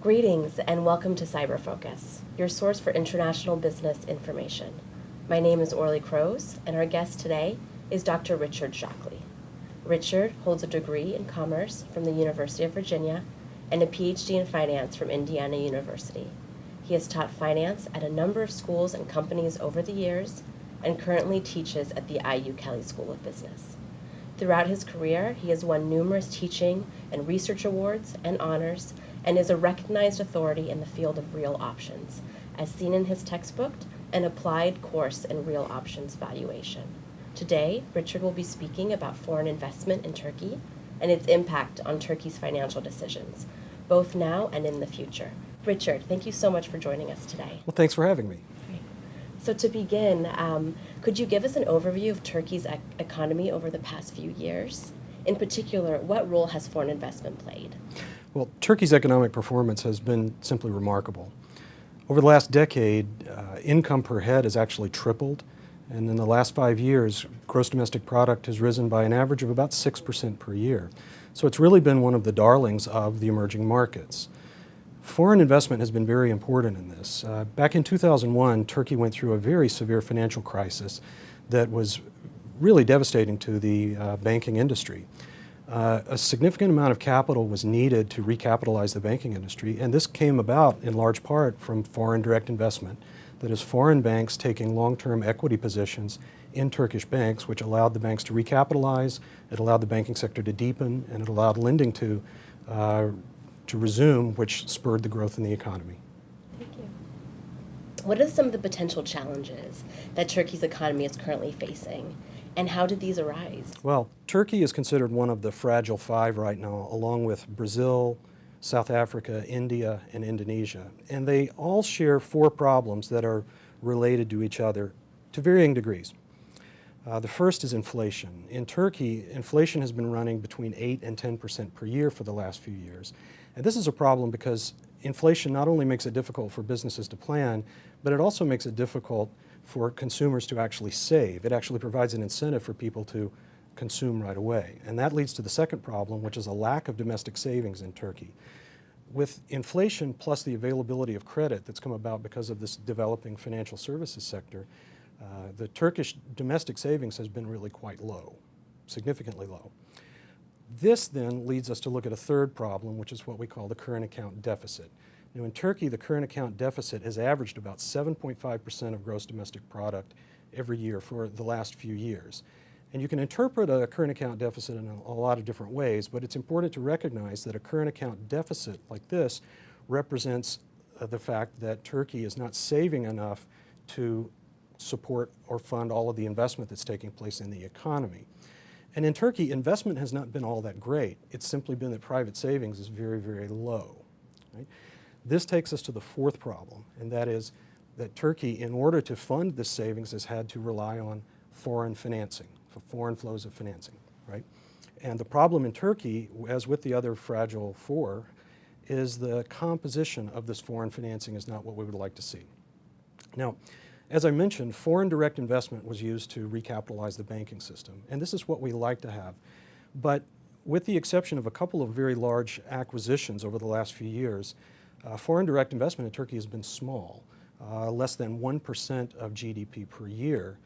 Greetings and welcome to Cyber Focus, your source for international business information. My name is Orly Crows, and our guest today is Dr. Richard Shockley. Richard holds a degree in commerce from the University of Virginia and a PhD in finance from Indiana University. He has taught finance at a number of schools and companies over the years and currently teaches at the Kelley School of Business. Throughout his career, he has won numerous teaching and research awards and honors and is a recognized authority in the field of real options, as seen in his textbook, An Applied Course in Real Options Valuation. Today, Richard will be speaking about foreign investment in Turkey and its impact on Turkey's financial decisions, both now and in the future. Richard, thank you so much for joining us today. Well, thanks for having me. So to begin, could you give us an overview of Turkey's economy over the past few years? In particular, what role has foreign investment played? Well, Turkey's economic performance has been simply remarkable. Over the last decade, income per head has actually tripled, and in the last 5 years, gross domestic product has risen by an average of about 6% per year. So it's really been one of the darlings of the emerging markets. Foreign investment has been very important in this. Back in 2001, Turkey went through a very severe financial crisis that was really devastating to the banking industry. A significant amount of capital was needed to recapitalize the banking industry, and this came about in large part from foreign direct investment. That is, foreign banks taking long-term equity positions in Turkish banks, which allowed the banks to recapitalize, it allowed the banking sector to deepen, and it allowed lending to resume, which spurred the growth in the economy. Thank you. What are some of the potential challenges that Turkey's economy is currently facing, and how did these arise? Well, Turkey is considered one of the fragile five right now, along with Brazil, South Africa, India, and Indonesia. And they all share four problems that are related to each other to varying degrees. The first is inflation. In Turkey, inflation has been running between 8 and 10% per year for the last few years. And this is a problem because inflation not only makes it difficult for businesses to plan, but it also makes it difficult for consumers to actually save. It actually provides an incentive for people to consume right away. And that leads to the second problem, which is a lack of domestic savings in Turkey. With inflation plus the availability of credit that's come about because of this developing financial services sector, the Turkish domestic savings has been really quite low, significantly low. This then leads us to look at a third problem, which is what we call the current account deficit. Now, in Turkey, the current account deficit has averaged about 7.5% of gross domestic product every year for the last few years. And you can interpret a current account deficit in a lot of different ways, but it's important to recognize that a current account deficit like this represents the fact that Turkey is not saving enough to support or fund all of the investment that's taking place in the economy. And in Turkey, investment has not been all that great. It's simply been that private savings is very, very low. Right? This takes us to the fourth problem, and that is that Turkey, in order to fund this savings, has had to rely on foreign financing, for foreign flows of financing, right? And the problem in Turkey, as with the other fragile four, is the composition of this foreign financing is not what we would like to see. Now, as I mentioned, foreign direct investment was used to recapitalize the banking system, and this is what we like to have. But with the exception of a couple of very large acquisitions over the last few years, foreign direct investment in Turkey has been small, less than 1% of GDP per year.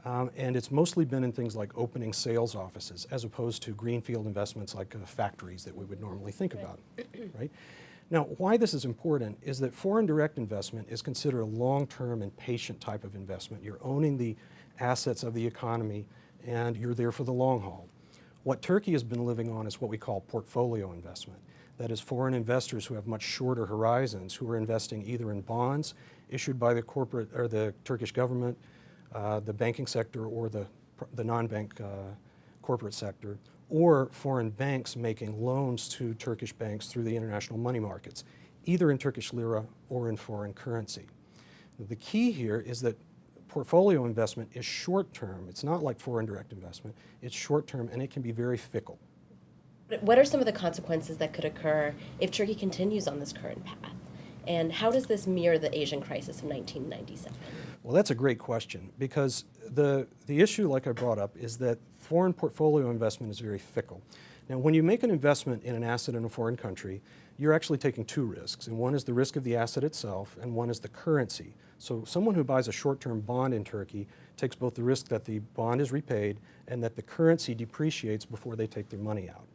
And it's mostly been in things like opening sales offices as opposed to greenfield investments like factories that we would normally think about, right? Now, why this is important is that foreign direct investment is considered a long-term and patient type of investment. You're owning the assets of the economy and you're there for the long haul. What Turkey has been living on is what we call portfolio investment. That is, foreign investors who have much shorter horizons, who are investing either in bonds issued by the corporate or the Turkish government, the banking sector, or the non-bank corporate sector, or foreign banks making loans to Turkish banks through the international money markets, either in Turkish lira or in foreign currency. The key here is that portfolio investment is short-term. It's not like foreign direct investment. It's short-term, and it can be very fickle. What are some of the consequences that could occur if Turkey continues on this current path? And how does this mirror the Asian crisis of 1997? Well, that's a great question, because the issue, like I brought up, is that foreign portfolio investment is very fickle. Now, when you make an investment in an asset in a foreign country, you're actually taking two risks, and one is the risk of the asset itself, and one is the currency. So someone who buys a short-term bond in Turkey takes both the risk that the bond is repaid and that the currency depreciates before they take their money out.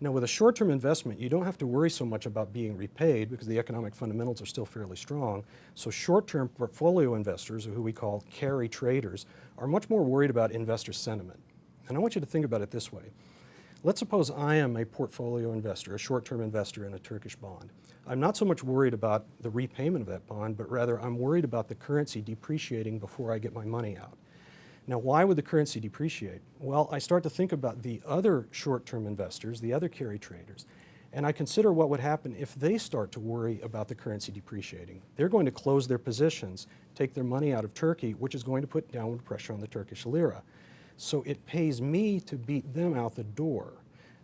Now, with a short-term investment, you don't have to worry so much about being repaid because the economic fundamentals are still fairly strong. So short-term portfolio investors, or who we call carry traders, are much more worried about investor sentiment. And I want you to think about it this way. Let's suppose I am a portfolio investor, a short-term investor in a Turkish bond. I'm not so much worried about the repayment of that bond, but rather I'm worried about the currency depreciating before I get my money out. Now, why would the currency depreciate? Well, I start to think about the other short-term investors, the other carry traders, and I consider what would happen if they start to worry about the currency depreciating. They're going to close their positions, take their money out of Turkey, which is going to put downward pressure on the Turkish lira. So it pays me to beat them out the door.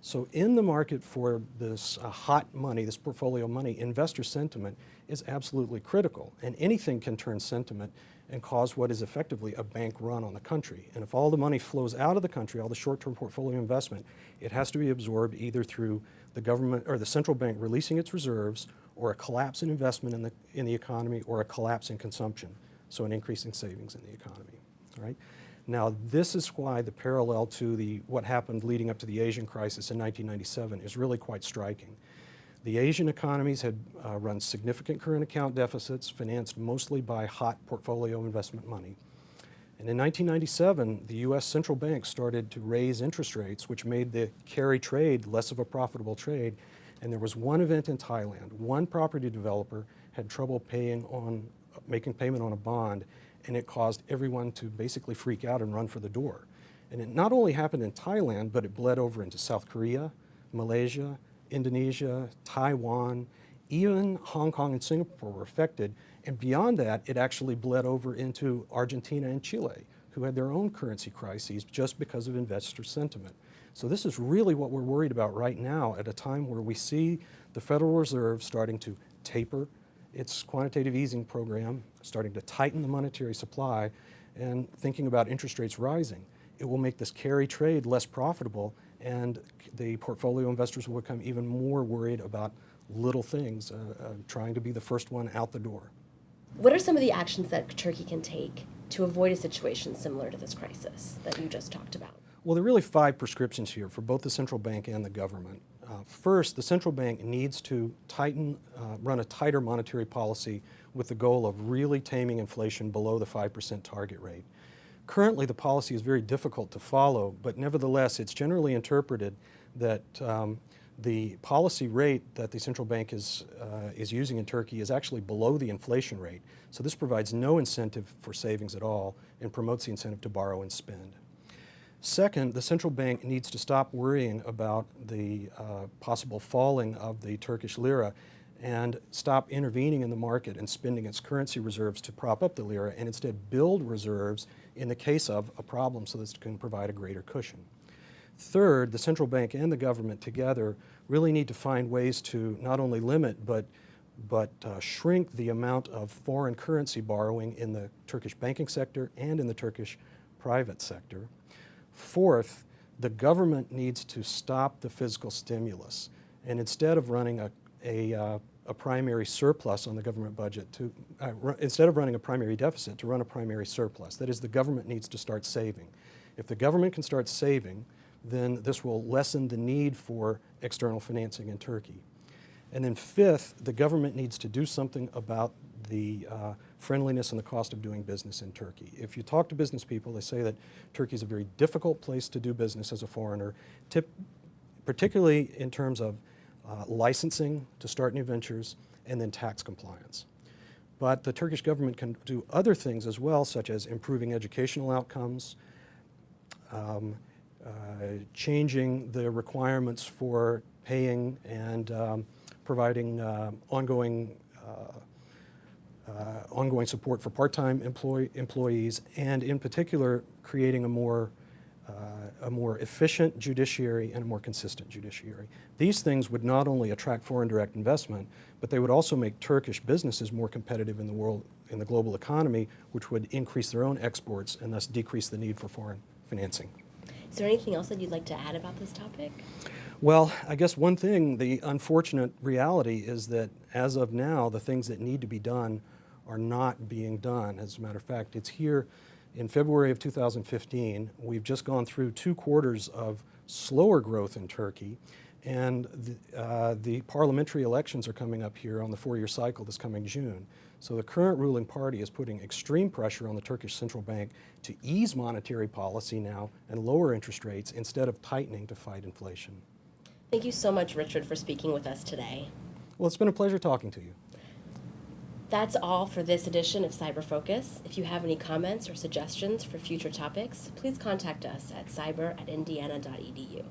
So in the market for this hot money, this portfolio money, investor sentiment is absolutely critical. And anything can turn sentiment and cause what is effectively a bank run on the country. And if all the money flows out of the country, all the short-term portfolio investment, it has to be absorbed either through the government or the central bank releasing its reserves, or a collapse in investment in the economy, or a collapse in consumption, so an increase in savings in the economy. All right? Now, this is why the parallel to what happened leading up to the Asian crisis in 1997 is really quite striking. The Asian economies had run significant current account deficits, financed mostly by hot portfolio investment money. And in 1997, the US central bank started to raise interest rates, which made the carry trade less of a profitable trade. And there was one event in Thailand. One property developer had trouble making payment on a bond, and it caused everyone to basically freak out and run for the door. And it not only happened in Thailand, but it bled over into South Korea, Malaysia, Indonesia, Taiwan, even Hong Kong and Singapore were affected. And beyond that, it actually bled over into Argentina and Chile, who had their own currency crises just because of investor sentiment. So this is really what we're worried about right now at a time where we see the Federal Reserve starting to taper its quantitative easing program, starting to tighten the monetary supply, and thinking about interest rates rising. It will make this carry trade less profitable, and the portfolio investors will become even more worried about little things, trying to be the first one out the door. What are some of the actions that Turkey can take to avoid a situation similar to this crisis that you just talked about? Well, there are really 5 prescriptions here for both the central bank and the government. First, the central bank needs to run a tighter monetary policy with the goal of really taming inflation below the 5% target rate. Currently, the policy is very difficult to follow, but nevertheless, it's generally interpreted that the policy rate that the central bank is using in Turkey is actually below the inflation rate. So this provides no incentive for savings at all and promotes the incentive to borrow and spend. Second, the central bank needs to stop worrying about the possible falling of the Turkish lira and stop intervening in the market and spending its currency reserves to prop up the lira, and instead build reserves in the case of a problem so that it can provide a greater cushion. Third, the central bank and the government together really need to find ways to not only limit but shrink the amount of foreign currency borrowing in the Turkish banking sector and in the Turkish private sector. Fourth, the government needs to stop the fiscal stimulus, and instead of running a primary surplus on the government budget, instead of running a primary deficit, to run a primary surplus. That is, the government needs to start saving. If the government can start saving, then this will lessen the need for external financing in Turkey. And then fifth, the government needs to do something about the friendliness and the cost of doing business in Turkey. If you talk to business people, they say that Turkey is a very difficult place to do business as a foreigner, particularly in terms of licensing to start new ventures and then tax compliance. But the Turkish government can do other things as well, such as improving educational outcomes, changing the requirements for paying and providing ongoing support for part-time employees, and in particular creating a more efficient judiciary and a more consistent judiciary. These things would not only attract foreign direct investment, but they would also make Turkish businesses more competitive in the world, in the global economy, which would increase their own exports and thus decrease the need for foreign financing. Is there anything else that you'd like to add about this topic? Well, I guess one thing, the unfortunate reality is that as of now, the things that need to be done are not being done. As a matter of fact, it's here in February of 2015. We've just gone through 2 quarters of slower growth in Turkey, and the parliamentary elections are coming up here on the 4-year cycle this coming June. So the current ruling party is putting extreme pressure on the Turkish central bank to ease monetary policy now and lower interest rates instead of tightening to fight inflation. Thank you so much, Richard, for speaking with us today. Well, it's been a pleasure talking to you. That's all for this edition of Cyber Focus. If you have any comments or suggestions for future topics, please contact us at cyber@indiana.edu.